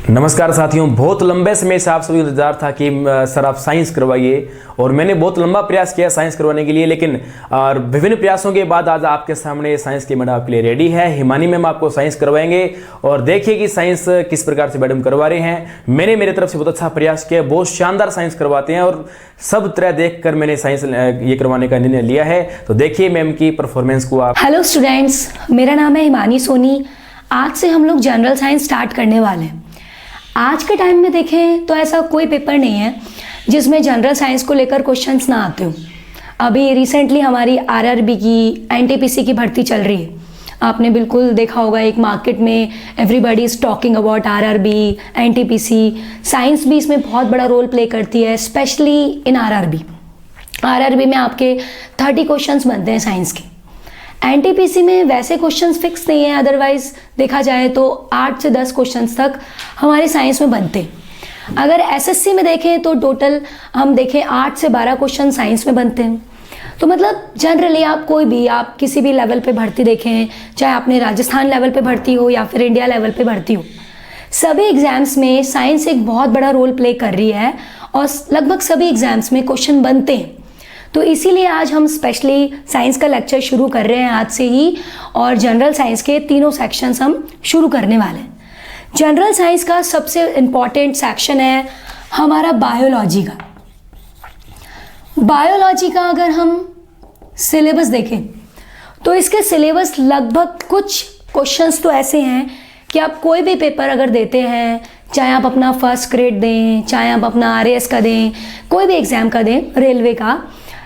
नमस्कार साथियों, बहुत लंबे समय से आप सभी को इंतजार था कि सर आप साइंस करवाइए और मैंने बहुत लंबा प्रयास किया साइंस करवाने के लिए, लेकिन विभिन्न प्रयासों के बाद आज आपके सामने साइंस की मैडम आपके लिए रेडी है। हिमानी मैम आपको साइंस करवाएंगे और देखिए कि साइंस किस प्रकार से मैडम करवा रहे हैं। मैंने मेरे तरफ से बहुत अच्छा प्रयास किया, बहुत शानदार साइंस करवाते हैं और सब तरह देख कर मैंने साइंस ये करवाने का निर्णय लिया है। तो देखिए मैम की परफॉर्मेंस को आप। हेलो स्टूडेंट्स, मेरा नाम है हिमानी सोनी। आज से हम लोग जनरल साइंस स्टार्ट करने वाले हैं। आज के टाइम में देखें तो ऐसा कोई पेपर नहीं है जिसमें जनरल साइंस को लेकर क्वेश्चंस ना आते हो। अभी रिसेंटली हमारी आरआरबी की एनटीपीसी की भर्ती चल रही है। आपने बिल्कुल देखा होगा, एक मार्केट में everybody is talking about RRB, NTPC. Science भी इसमें बहुत बड़ा रोल प्ले करती है, स्पेशली इन आरआरबी। आरआरबी में आपके 30 क्वेश्चंस बनते हैं साइंस के। एनटीपीसी में वैसे क्वेश्चंस फिक्स नहीं है, अदरवाइज देखा जाए तो 8 से 10 क्वेश्चंस तक हमारे साइंस में बनते हैं। अगर एसएससी में देखें तो टोटल हम देखें 8 से 12 क्वेश्चन साइंस में बनते हैं। तो मतलब जनरली आप कोई भी, आप किसी भी लेवल पे भर्ती देखें, चाहे आपने राजस्थान लेवल पे भर्ती हो या फिर इंडिया लेवल पे भर्ती हो, सभी एग्जाम्स में साइंस एक बहुत बड़ा रोल प्ले कर रही है और लगभग सभी एग्जाम्स में क्वेश्चन बनते हैं। तो इसीलिए आज हम स्पेशली साइंस का लेक्चर शुरू कर रहे हैं आज से ही, और जनरल साइंस के तीनों सेक्शंस हम शुरू करने वाले हैं। जनरल साइंस का सबसे इम्पॉर्टेंट सेक्शन है हमारा बायोलॉजी का। बायोलॉजी का अगर हम सिलेबस देखें तो इसके सिलेबस लगभग कुछ क्वेश्चंस तो ऐसे हैं कि आप कोई भी पेपर अगर देते हैं, चाहे आप अपना फर्स्ट ग्रेड दें, चाहे आप अपना आरएएस का दें, कोई भी एग्ज़ाम का दें, रेलवे का,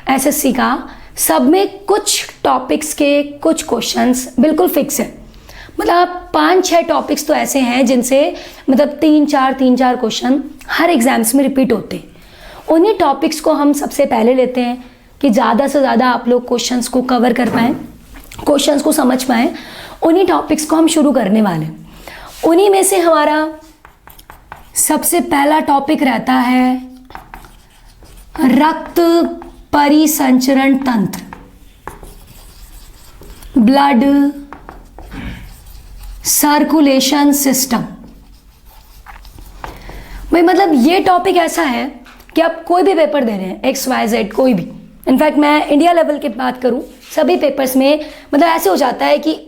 एसएससी का, सब में कुछ टॉपिक्स के कुछ क्वेश्चंस बिल्कुल फिक्स है। मतलब 5-6 टॉपिक्स तो ऐसे हैं जिनसे मतलब 3-4 क्वेश्चन हर एग्जाम्स में रिपीट होते हैं। उन्हीं टॉपिक्स को हम सबसे पहले लेते हैं कि ज़्यादा से ज़्यादा आप लोग क्वेश्चंस को कवर कर पाएँ, क्वेश्चंस को समझ पाएँ। उन्हीं टॉपिक्स को हम शुरू करने वाले हैं। उन्हीं में से हमारा सबसे पहला टॉपिक रहता है रक्त परिसंचरण तंत्र, ब्लड सर्कुलेशन सिस्टम। भाई मतलब ये टॉपिक ऐसा है कि आप कोई भी पेपर दे रहे हैं, XYZ कोई भी, इनफैक्ट मैं इंडिया लेवल की बात करूं, सभी पेपर्स में मतलब ऐसे हो जाता है कि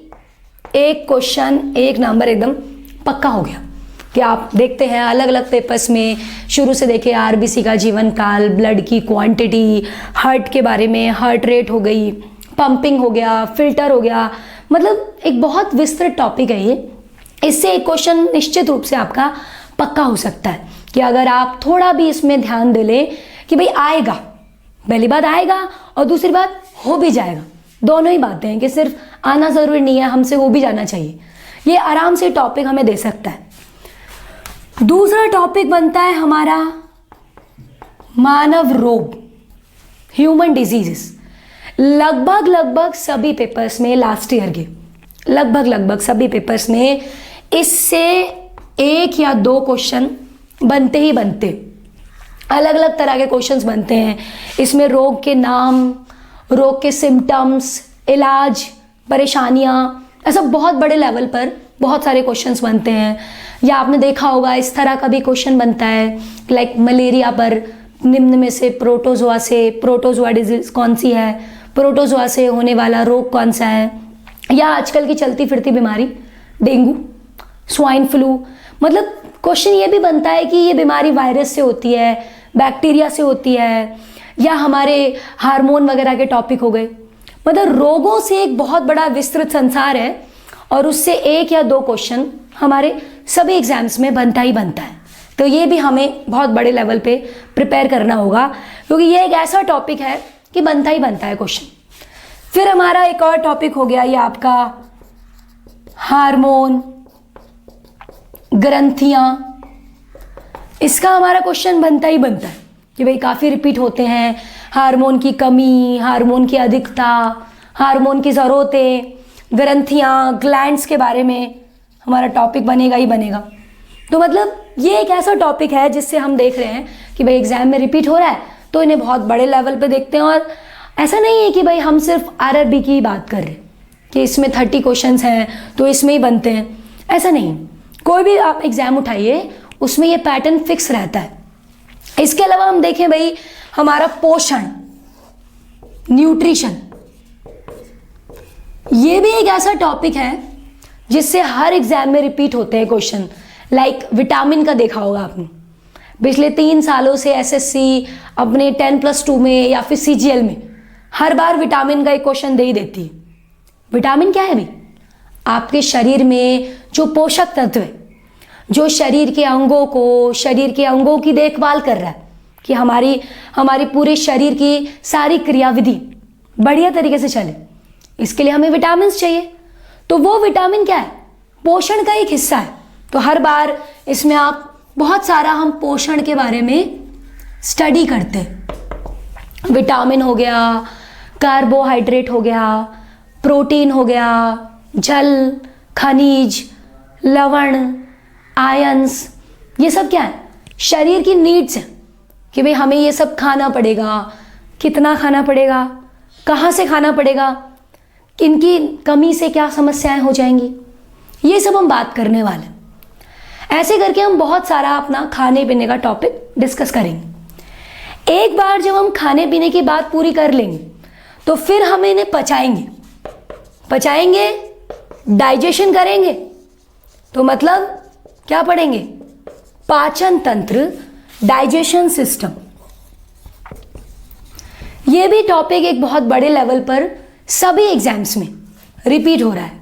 एक क्वेश्चन एक नंबर एकदम पक्का हो गया। कि आप देखते हैं अलग अलग पेपर्स में शुरू से देखें आरबीसी का जीवन काल, ब्लड की क्वांटिटी, हार्ट के बारे में, हार्ट रेट हो गई, पंपिंग हो गया, फिल्टर हो गया, मतलब एक बहुत विस्तृत टॉपिक है ये। इससे एक क्वेश्चन निश्चित रूप से आपका पक्का हो सकता है कि अगर आप थोड़ा भी इसमें ध्यान दे लें कि भाई आएगा, पहली बात आएगा और दूसरी बात हो भी जाएगा। दोनों ही बातें हैं कि सिर्फ आना ज़रूरी नहीं है, हमसे हो भी जाना चाहिए। ये आराम से टॉपिक हमें दे सकता है। दूसरा टॉपिक बनता है हमारा मानव रोग, ह्यूमन डिजीजेस। लगभग सभी पेपर्स में लास्ट ईयर के लगभग सभी पेपर्स में इससे 1 या 2 क्वेश्चन बनते ही बनते। अलग अलग तरह के क्वेश्चंस बनते हैं इसमें। रोग के नाम, रोग के सिम्टम्स, इलाज, परेशानियाँ, ऐसा बहुत बड़े लेवल पर बहुत सारे क्वेश्चंस बनते हैं। या आपने देखा होगा इस तरह का भी क्वेश्चन बनता है लाइक मलेरिया पर, निम्न में से प्रोटोजोआ डिजीज कौन सी है, प्रोटोजोआ से होने वाला रोग कौन सा है, या आजकल की चलती फिरती बीमारी डेंगू, स्वाइन फ्लू। मतलब क्वेश्चन ये भी बनता है कि ये बीमारी वायरस से होती है, बैक्टीरिया से होती है, या हमारे हार्मोन वगैरह के टॉपिक हो गए। मतलब रोगों से एक बहुत बड़ा विस्तृत संसार है और उससे 1 या 2 क्वेश्चन हमारे सभी एग्जाम्स में बनता ही बनता है। तो ये भी हमें बहुत बड़े लेवल पे प्रिपेयर करना होगा क्योंकि ये एक ऐसा टॉपिक है कि बनता ही बनता है क्वेश्चन। फिर हमारा एक और टॉपिक हो गया ये आपका हार्मोन, ग्रंथियाँ। इसका हमारा क्वेश्चन बनता ही बनता है कि भाई काफ़ी रिपीट होते हैं। हार्मोन की कमी, हार्मोन की अधिकता, हार्मोन की ज़रूरतें, ग्रंथियाँ, ग्लैंड्स के बारे में हमारा टॉपिक बनेगा ही बनेगा। तो मतलब ये एक ऐसा टॉपिक है जिससे हम देख रहे हैं कि भाई एग्जाम में रिपीट हो रहा है तो इन्हें बहुत बड़े लेवल पे देखते हैं। और ऐसा नहीं है कि भाई हम सिर्फ आरआरबी की बात कर रहे हैं कि इसमें 30 क्वेश्चंस हैं तो इसमें ही बनते हैं, ऐसा नहीं। कोई भी आप एग्ज़ाम उठाइए उसमें ये पैटर्न फिक्स रहता है। इसके अलावा हम देखें भाई, हमारा पोषण, न्यूट्रिशन, ये भी एक ऐसा टॉपिक है जिससे हर एग्जाम में रिपीट होते हैं क्वेश्चन। लाइक विटामिन का देखा होगा आपने, पिछले 3 सालों से एसएससी अपने 10+2 में या फिर सीजीएल में हर बार विटामिन का एक क्वेश्चन दे ही देती है। विटामिन क्या है भाई? आपके शरीर में जो पोषक तत्व है, जो शरीर के अंगों की देखभाल कर रहा है कि हमारी पूरे शरीर की सारी क्रियाविधि बढ़िया तरीके से चले, इसके लिए हमें विटामिन चाहिए। तो वो विटामिन क्या है? पोषण का एक हिस्सा है। तो हर बार इसमें आप बहुत सारा हम पोषण के बारे में स्टडी करते हैं। विटामिन हो गया, कार्बोहाइड्रेट हो गया, प्रोटीन हो गया, जल, खनिज, लवण, आयंस, ये सब क्या है? शरीर की नीड्स है कि भाई हमें ये सब खाना पड़ेगा, कितना खाना पड़ेगा, कहाँ से खाना पड़ेगा, इनकी कमी से क्या समस्याएं हो जाएंगी, ये सब हम बात करने वाले हैं। ऐसे करके हम बहुत सारा अपना खाने पीने का टॉपिक डिस्कस करेंगे। एक बार जब हम खाने पीने की बात पूरी कर लेंगे तो फिर हम इन्हें पचाएंगे, डाइजेशन करेंगे, तो मतलब क्या पढ़ेंगे? पाचन तंत्र, डाइजेशन सिस्टम। ये भी टॉपिक एक बहुत बड़े लेवल पर सभी एग्जाम्स में रिपीट हो रहा है।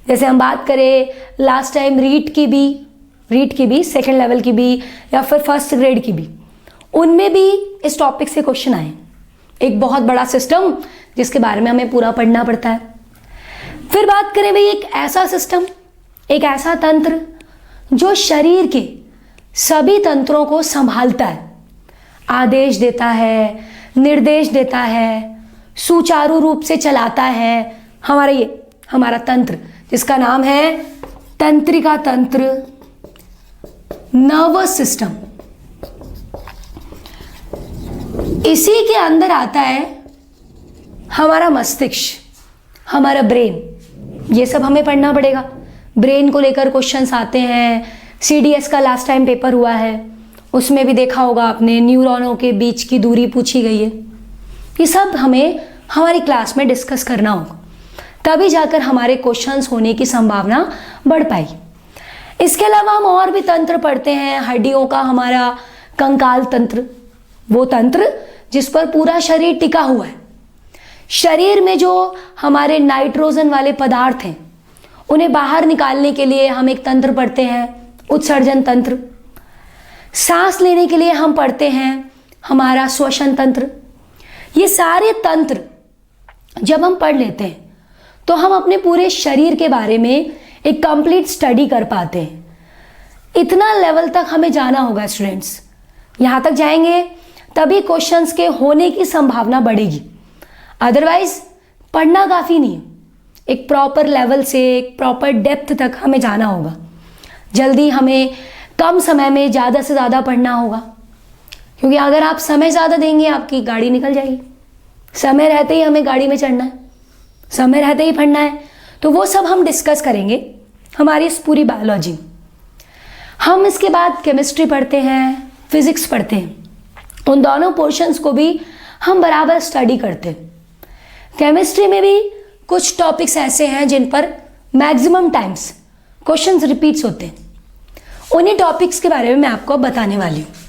जैसे हम बात करें लास्ट टाइम रीट की भी सेकेंड लेवल की भी या फिर फर्स्ट ग्रेड की भी, उनमें भी इस टॉपिक से क्वेश्चन आए। एक बहुत बड़ा सिस्टम जिसके बारे में हमें पूरा पढ़ना पड़ता है। फिर बात करें भाई एक ऐसा सिस्टम, एक ऐसा तंत्र जो शरीर के सभी तंत्रों को संभालता है, आदेश देता है, निर्देश देता है, सुचारू रूप से चलाता है। हमारा तंत्र जिसका नाम है तंत्रिका तंत्र, नर्वस सिस्टम। इसी के अंदर आता है हमारा मस्तिष्क, हमारा ब्रेन। ये सब हमें पढ़ना पड़ेगा। ब्रेन को लेकर क्वेश्चंस आते हैं। सीडीएस का लास्ट टाइम पेपर हुआ है, उसमें भी देखा होगा आपने, न्यूरॉनों के बीच की दूरी पूछी गई है। ये सब हमें हमारी क्लास में डिस्कस करना होगा, तभी जाकर हमारे क्वेश्चंस होने की संभावना बढ़ पाएगी। इसके अलावा हम और भी तंत्र पढ़ते हैं। हड्डियों का हमारा कंकाल तंत्र, वो तंत्र जिस पर पूरा शरीर टिका हुआ है। शरीर में जो हमारे नाइट्रोजन वाले पदार्थ हैं उन्हें बाहर निकालने के लिए हम एक तंत्र पढ़ते हैं, उत्सर्जन तंत्र। सांस लेने के लिए हम पढ़ते हैं हमारा श्वसन तंत्र। ये सारे तंत्र जब हम पढ़ लेते हैं तो हम अपने पूरे शरीर के बारे में एक कंप्लीट स्टडी कर पाते हैं। इतना लेवल तक हमें जाना होगा स्टूडेंट्स। यहाँ तक जाएंगे तभी क्वेश्चंस के होने की संभावना बढ़ेगी, अदरवाइज पढ़ना काफ़ी नहीं है। एक प्रॉपर लेवल से एक प्रॉपर डेप्थ तक हमें जाना होगा। जल्दी हमें कम समय में ज़्यादा से ज़्यादा पढ़ना होगा, क्योंकि अगर आप समय ज़्यादा देंगे आपकी गाड़ी निकल जाएगी। समय रहते ही हमें गाड़ी में चढ़ना है, समय रहते ही पढ़ना है। तो वो सब हम डिस्कस करेंगे हमारी इस पूरी बायोलॉजी। हम इसके बाद केमिस्ट्री पढ़ते हैं, फिजिक्स पढ़ते हैं। उन दोनों पोर्शंस को भी हम बराबर स्टडी करते हैं। केमिस्ट्री में भी कुछ टॉपिक्स ऐसे हैं जिन पर मैक्सिमम टाइम्स क्वेश्चंस रिपीट्स होते हैं। उन्हीं टॉपिक्स के बारे में मैं आपको बताने वाली हूँ।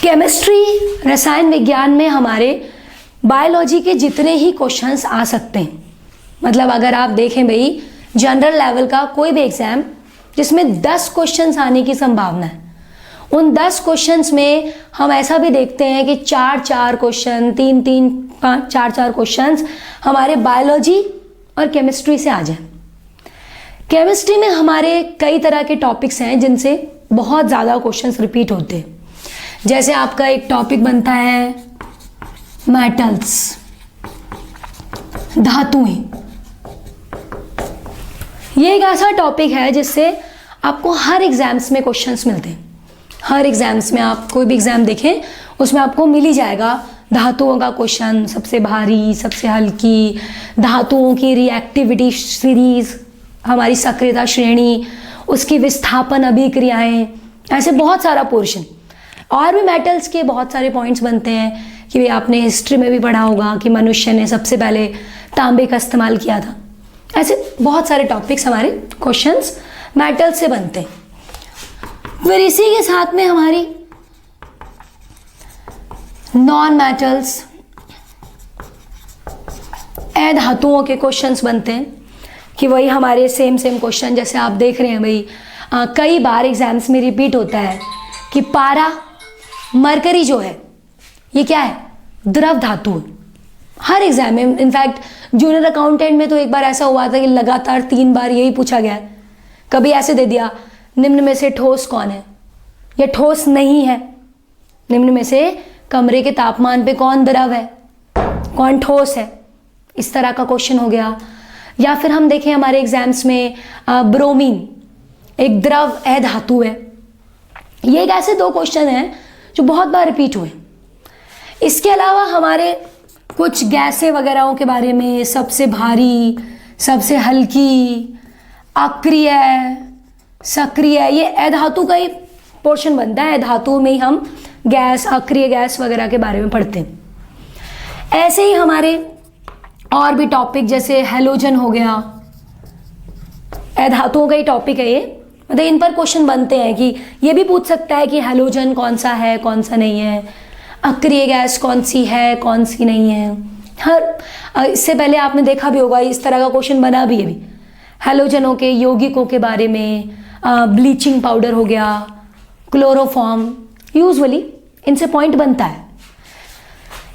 केमिस्ट्री, रसायन विज्ञान में हमारे बायोलॉजी के जितने ही क्वेश्चंस आ सकते हैं, मतलब अगर आप देखें भाई जनरल लेवल का कोई भी एग्जाम जिसमें 10 क्वेश्चंस आने की संभावना है, उन 10 क्वेश्चंस में हम ऐसा भी देखते हैं कि 4-4 क्वेश्चन, 3-3, 5, 4-4 क्वेश्चंस हमारे बायोलॉजी और केमिस्ट्री से आ जाए। केमिस्ट्री में हमारे कई तरह के टॉपिक्स हैं जिनसे बहुत ज़्यादा क्वेश्चंस रिपीट होते हैं। जैसे आपका एक टॉपिक बनता है मेटल्स, धातुएं। ये एक ऐसा टॉपिक है जिससे आपको हर एग्जाम्स में क्वेश्चंस मिलते हैं। हर एग्जाम्स में आप कोई भी एग्जाम देखें उसमें आपको मिल ही जाएगा धातुओं का क्वेश्चन, सबसे भारी, सबसे हल्की, धातुओं की रिएक्टिविटी सीरीज, हमारी सक्रियता श्रेणी, उसकी विस्थापन अभिक्रियाएं, ऐसे बहुत सारा पोर्शन। और भी मेटल्स के बहुत सारे पॉइंट्स बनते हैं कि भाई आपने हिस्ट्री में भी पढ़ा होगा कि मनुष्य ने सबसे पहले तांबे का इस्तेमाल किया था। ऐसे बहुत सारे टॉपिक्स हमारे क्वेश्चंस मेटल से बनते हैं। फिर इसी के साथ में हमारी नॉन मेटल्स, अधातुओं के क्वेश्चंस बनते हैं कि वही हमारे सेम क्वेश्चन जैसे आप देख रहे हैं भाई, कई बार एग्जाम्स में रिपीट होता है कि पारा, मरकरी जो है ये क्या है, द्रव धातु है। हर एग्जाम में, इनफैक्ट जूनियर अकाउंटेंट में तो एक बार ऐसा हुआ था कि लगातार 3 बार यही पूछा गया है। कभी ऐसे दे दिया, निम्न में से ठोस कौन है, या ठोस नहीं है, निम्न में से कमरे के तापमान पे कौन द्रव है, कौन ठोस है, इस तरह का क्वेश्चन हो गया। या फिर हम देखें हमारे एग्जाम्स में ब्रोमीन एक द्रव अधातु है। ये एक ऐसे 2 क्वेश्चन हैं जो बहुत बार रिपीट हुए। इसके अलावा हमारे कुछ गैसें वगैरहों के बारे में, सबसे भारी, सबसे हल्की, अक्रिय, सक्रिय, ये अधातु का ही पोर्शन बनता है। धातु में ही हम गैस, अक्रिय गैस वगैरह के बारे में पढ़ते हैं। ऐसे ही हमारे और भी टॉपिक जैसे हैलोजन हो गया, अधातुओं का ही टॉपिक है ये, मतलब इन पर क्वेश्चन बनते हैं कि ये भी पूछ सकता है कि हैलोजन कौन सा है, कौन सा नहीं है, अक्रिय गैस कौन सी है, कौन सी नहीं है। इससे पहले आपने देखा भी होगा, इस तरह का क्वेश्चन बना भी है भी, हैलोजनों के यौगिकों के बारे में, ब्लीचिंग पाउडर हो गया, क्लोरोफॉर्म, यूजुअली इनसे पॉइंट बनता है।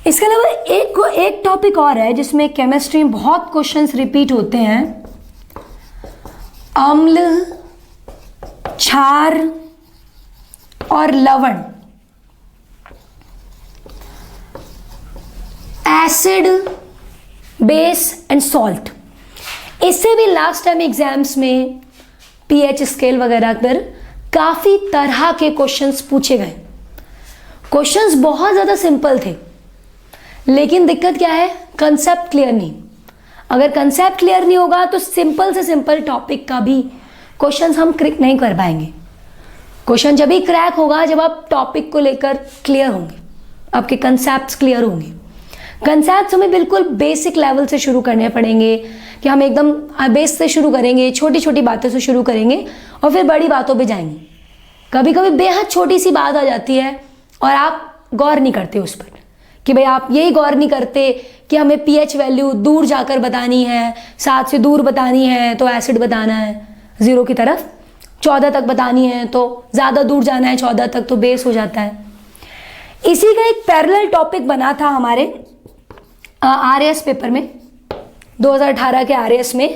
इसके अलावा एक टॉपिक और है जिसमें केमिस्ट्री में बहुत क्वेश्चंस रिपीट होते हैं, अम्ल, क्षार और लवण, एसिड, बेस एंड सॉल्ट। इससे भी लास्ट टाइम एग्जाम्स में पीएच स्केल वगैरह पर काफ़ी तरह के क्वेश्चंस पूछे गए। क्वेश्चंस बहुत ज़्यादा सिंपल थे, लेकिन दिक्कत क्या है, कंसेप्ट क्लियर नहीं। अगर कंसेप्ट क्लियर नहीं होगा तो सिंपल से सिंपल टॉपिक का भी क्वेश्चंस हम क्रैक नहीं कर पाएंगे। क्वेश्चन जब भी क्रैक होगा जब आप टॉपिक को लेकर क्लियर होंगे, आपके कंसेप्ट्स क्लियर होंगे। कंसेप्ट्स हमें बिल्कुल बेसिक लेवल से शुरू करने पड़ेंगे कि हम एकदम बेस से शुरू करेंगे, छोटी छोटी बातों से शुरू करेंगे और फिर बड़ी बातों पे जाएंगे। कभी कभी बेहद छोटी सी बात आ जाती है और आप गौर नहीं करते उस पर, कि भाई आप यही गौर नहीं करते कि हमें पीएच वैल्यू दूर जाकर बतानी है, 7 से दूर बतानी है तो एसिड बताना है, 0 की तरफ 14 तक बतानी है तो ज़्यादा दूर जाना है 14 तक तो बेस हो जाता है। इसी का एक पैरेलल टॉपिक बना था हमारे आरएएस पेपर में, 2018 के आरएएस में,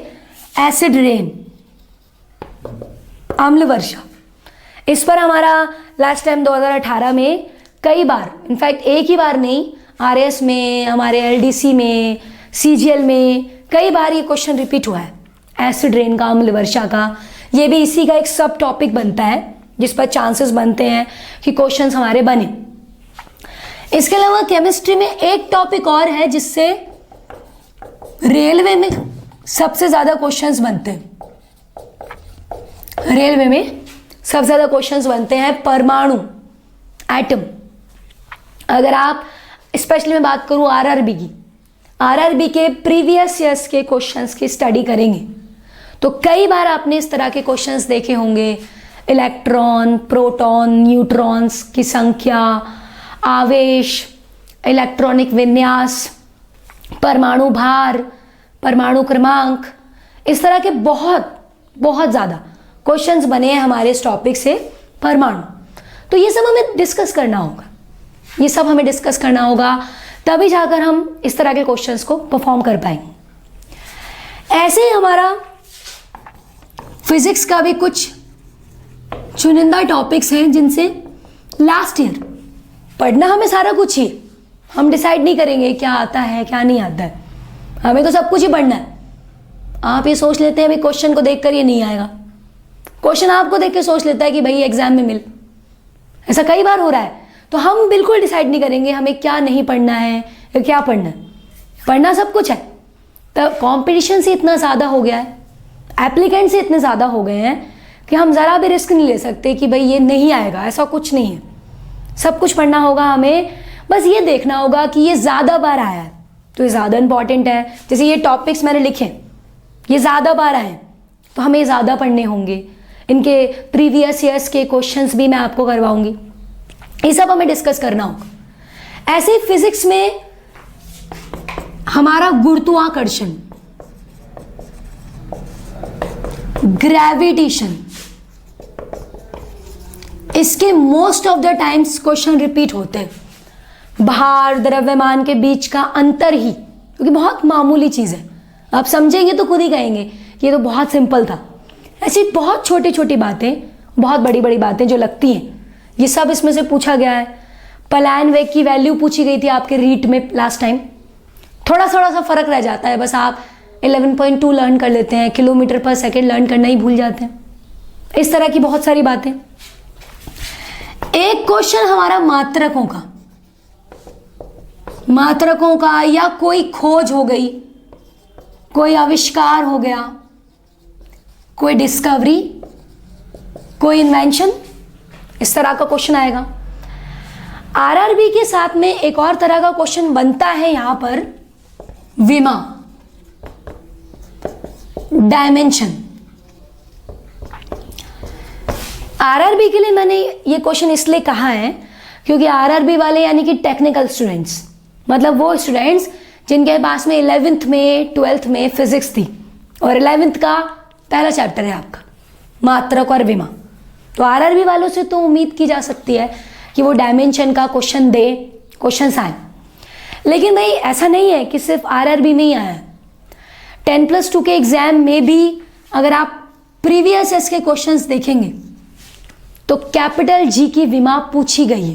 एसिड रेन, अम्ल वर्षा। इस पर हमारा लास्ट टाइम 2018 में कई बार, इनफैक्ट एक ही बार नहीं, आरएएस में, हमारे एलडीसी में, सीजीएल में कई बार ये क्वेश्चन रिपीट हुआ है, एसिड रेन का, अम्ल वर्षा का। ये भी इसी का एक सब टॉपिक बनता है जिस पर चांसेस बनते हैं कि क्वेश्चंस हमारे बने। इसके अलावा केमिस्ट्री में एक टॉपिक और है जिससे रेलवे में सबसे ज़्यादा क्वेश्चंस बनते हैं। रेलवे में सबसे ज़्यादा क्वेश्चंस बनते हैं परमाणु, एटम। अगर आप स्पेशली मैं बात करूं आरआरबी की, आरआरबी के प्रीवियस ईयर्स के क्वेश्चंस की स्टडी करेंगे तो कई बार आपने इस तरह के क्वेश्चंस देखे होंगे। इलेक्ट्रॉन, प्रोटॉन, न्यूट्रॉन्स की संख्या, आवेश, इलेक्ट्रॉनिक विन्यास, परमाणु भार, परमाणु क्रमांक, इस तरह के बहुत बहुत ज़्यादा क्वेश्चंस बने हैं हमारे इस टॉपिक से, परमाणु। तो ये सब हमें डिस्कस करना होगा, ये सब हमें डिस्कस करना होगा, तभी जाकर हम इस तरह के क्वेश्चंस को परफॉर्म कर पाएंगे। ऐसे ही हमारा फिजिक्स का भी कुछ चुनिंदा टॉपिक्स हैं जिनसे लास्ट ईयर पढ़ना हमें सारा कुछ ही, हम डिसाइड नहीं करेंगे क्या आता है क्या नहीं आता है, हमें तो सब कुछ ही पढ़ना है। आप ये सोच लेते हैं भाई क्वेश्चन को देखकर ये नहीं आएगा, क्वेश्चन आपको देख के सोच लेता है कि भाई एग्जाम में मिल, ऐसा कई बार हो रहा है। तो हम बिल्कुल डिसाइड नहीं करेंगे हमें क्या नहीं पढ़ना है या क्या पढ़ना है। पढ़ना सब कुछ है, तो कंपटीशन से इतना ज़्यादा हो गया है, एप्लीकेंट से इतने ज़्यादा हो गए हैं कि हम ज़रा भी रिस्क नहीं ले सकते कि भाई ये नहीं आएगा, ऐसा कुछ नहीं है। सब कुछ पढ़ना होगा हमें, बस ये देखना होगा कि ये ज़्यादा बार आया है तो ये ज़्यादा इंपॉर्टेंट है। जैसे ये टॉपिक्स मैंने लिखे, ये ज़्यादा बार आए तो हमें ज़्यादा पढ़ने होंगे। इनके प्रीवियस ईयर्स के क्वेश्चंस भी मैं आपको करवाऊंगी, ये सब हमें डिस्कस करना होगा। ऐसे ही फिजिक्स में हमारा गुरुत्वाकर्षण, ग्रेविटेशन, इसके most of the times question repeat होते हैं। भार द्रव्यमान के बीच का अंतर ही, क्योंकि बहुत मामूली चीज़ है, आप समझेंगे तो खुद ही कहेंगे ये तो बहुत सिंपल था। ऐसी बहुत छोटी छोटी बातें, बहुत बड़ी बड़ी बातें जो लगती हैं, ये सब इसमें से पूछा गया है। पलायन वेग की वैल्यू पूछी गई थी आपके रीट में लास्ट टाइम, थोड़ा सा फर्क रह जाता है, बस आप 11.2 लर्न कर लेते हैं, किलोमीटर पर सेकेंड लर्न करना ही भूल जाते हैं। इस तरह की बहुत सारी बातें। एक क्वेश्चन हमारा मात्रकों का या कोई खोज हो गई, कोई आविष्कार हो गया, कोई डिस्कवरी, कोई इन्वेंशन, इस तरह का क्वेश्चन आएगा। आरआरबी के साथ में एक और तरह का क्वेश्चन बनता है यहां पर, विमा, डायमेंशन। आरआरबी के लिए मैंने ये क्वेश्चन इसलिए कहा है क्योंकि आरआरबी वाले यानी कि टेक्निकल स्टूडेंट्स, मतलब वो स्टूडेंट्स जिनके पास में 11th में 12th में फिजिक्स थी और 11th का पहला चैप्टर है आपका मात्रक और विमा, तो आरआरबी वालों से तो उम्मीद की जा सकती है कि वो डायमेंशन का क्वेश्चन दे, क्वेश्चन आए। लेकिन भाई ऐसा नहीं है कि सिर्फ आरआरबी में ही आया है। 10+2 के एग्जाम में भी अगर आप प्रीवियस ईयर्स के क्वेश्चंस देखेंगे तो कैपिटल जी की विमा पूछी गई है।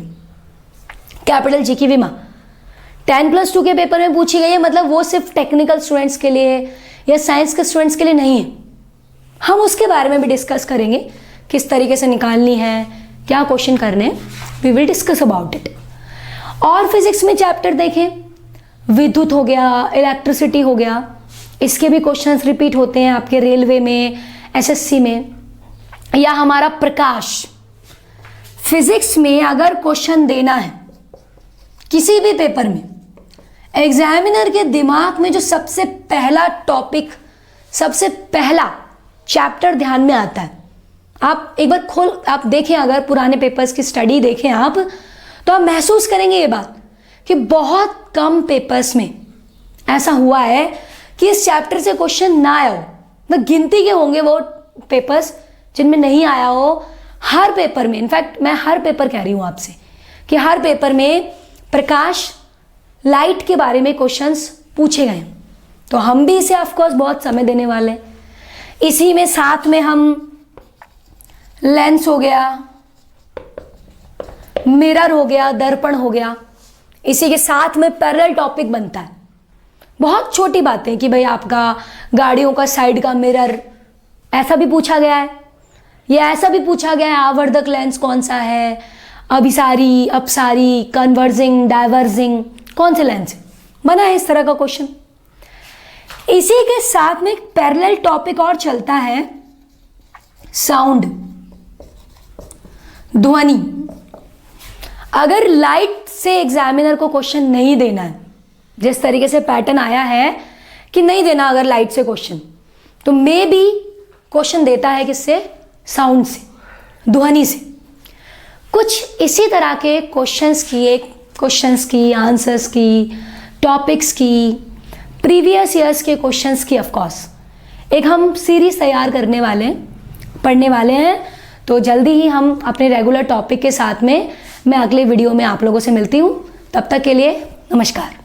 कैपिटल जी की विमा 10+2 के पेपर में पूछी गई है, मतलब वो सिर्फ टेक्निकल स्टूडेंट्स के लिए या साइंस के स्टूडेंट्स के लिए नहीं है। हम उसके बारे में भी डिस्कस करेंगे, किस तरीके से निकालनी है, क्या क्वेश्चन करने हैं, we will discuss about it. और फिजिक्स में चैप्टर देखें, विद्युत हो गया, इलेक्ट्रिसिटी हो गया, इसके भी क्वेश्चंस रिपीट होते हैं आपके रेलवे में, एसएससी में, या हमारा प्रकाश। फिजिक्स में अगर क्वेश्चन देना है किसी भी पेपर में, एग्जामिनर के दिमाग में जो सबसे पहला टॉपिक, सबसे पहला चैप्टर ध्यान में आता है, आप एक बार आप देखें, अगर पुराने पेपर्स की स्टडी देखें आप, तो आप महसूस करेंगे ये बात कि बहुत कम पेपर्स में ऐसा हुआ है कि इस चैप्टर से क्वेश्चन ना आया हो। मतलब गिनती के होंगे वो पेपर्स जिनमें नहीं आया हो। हर पेपर में, इनफैक्ट मैं हर पेपर कह रही हूँ आपसे कि हर पेपर में प्रकाश, लाइट के बारे में क्वेश्चंस पूछे गए। तो हम भी इसे ऑफकोर्स बहुत समय देने वाले हैं। इसी में साथ में हम लेंस हो गया, मिरर हो गया, दर्पण हो गया, इसी के साथ में पैरेलल टॉपिक बनता है। बहुत छोटी बातें कि भाई आपका गाड़ियों का साइड का मिरर, ऐसा भी पूछा गया है, या ऐसा भी पूछा गया है आवर्धक लेंस कौन सा है, अभिसारी, अपसारी, कन्वर्जिंग, डाइवर्जिंग, कौन से लेंस बना है, इस तरह का क्वेश्चन। इसी के साथ में एक पैरेलल टॉपिक और चलता है, साउंड, ध्वनि। अगर लाइट से एग्जामिनर को क्वेश्चन नहीं देना है, जिस तरीके से पैटर्न आया है कि नहीं देना अगर लाइट से क्वेश्चन, तो मे बी क्वेश्चन देता है किससे, साउंड से, ध्वनि से। कुछ इसी तरह के क्वेश्चंस की, आंसर्स की, टॉपिक्स की, प्रीवियस ईयर्स के क्वेश्चंस की ऑफकोर्स एक हम सीरीज तैयार करने वाले हैं, पढ़ने वाले हैं। तो जल्दी ही हम अपने रेगुलर टॉपिक के साथ में मैं अगले वीडियो में आप लोगों से मिलती हूँ। तब तक के लिए नमस्कार।